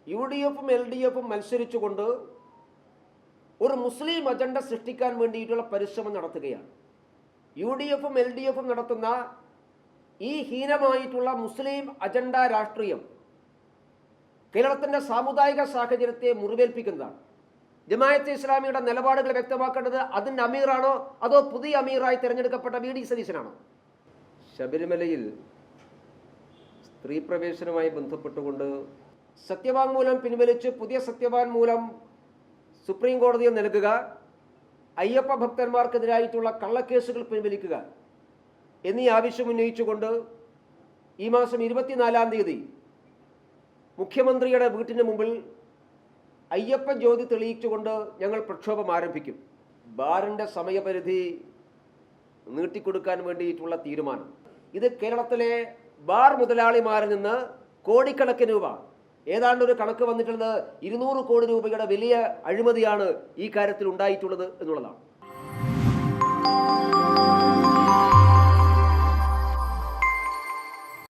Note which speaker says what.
Speaker 1: UDFും LDFും മത്സരിച്ചുകൊണ്ട് ഒരു മുസ്ലിം അജണ്ട സൃഷ്ടിക്കാൻ വേണ്ടിയിട്ടുള്ള പരിശ്രമം നടത്തുകയാണ്. UDFും LDFും നടത്തുന്ന ഈ ഹീനമായിട്ടുള്ള മുസ്ലിം അജണ്ട രാഷ്ട്രീയം കേരളത്തിൻ്റെ സാമുദായിക സാഹചര്യത്തെ മുറിവേൽപ്പിക്കുന്നതാണ്. ജമാഅത്തെ ഇസ്ലാമിയുടെ നിലപാടുകൾ വ്യക്തമാക്കേണ്ടത് അതിൻ്റെ അമീറാണോ അതോ പുതിയ അമീറായി തിരഞ്ഞെടുക്കപ്പെട്ട VD സതീശനാണോ? ശബരിമലയിൽ സ്ത്രീ പ്രവേശനവുമായി ബന്ധപ്പെട്ടുകൊണ്ട് സത്യവാങ്മൂലം പിൻവലിച്ച് പുതിയ സത്യവാങ്മൂലം സുപ്രീം കോടതിയിൽ നൽകുക, അയ്യപ്പ ഭക്തന്മാർക്കെതിരായിട്ടുള്ള കള്ളക്കേസുകൾ പിൻവലിക്കുക എന്നീ ആവശ്യം ഉന്നയിച്ചുകൊണ്ട് ഈ മാസം 24-ാം തീയതി മുഖ്യമന്ത്രിയുടെ വീട്ടിന് മുമ്പിൽ അയ്യപ്പ ജ്യോതി തെളിയിച്ചുകൊണ്ട് ഞങ്ങൾ പ്രക്ഷോഭം ആരംഭിക്കും. ബാറിൻ്റെ സമയപരിധി നീട്ടിക്കൊടുക്കാൻ വേണ്ടിയിട്ടുള്ള തീരുമാനം, ഇത് കേരളത്തിലെ ബാർ മുതലാളിമാരിൽ നിന്ന് കോടിക്കണക്കിന് രൂപ, ഏതാണ്ട് ഒരു കണക്ക് വന്നിട്ടുള്ളത് 200 കോടി രൂപയുടെ വലിയ അഴിമതിയാണ് ഈ കാര്യത്തിൽ ഉണ്ടായിട്ടുള്ളത് എന്നുള്ളതാണ്.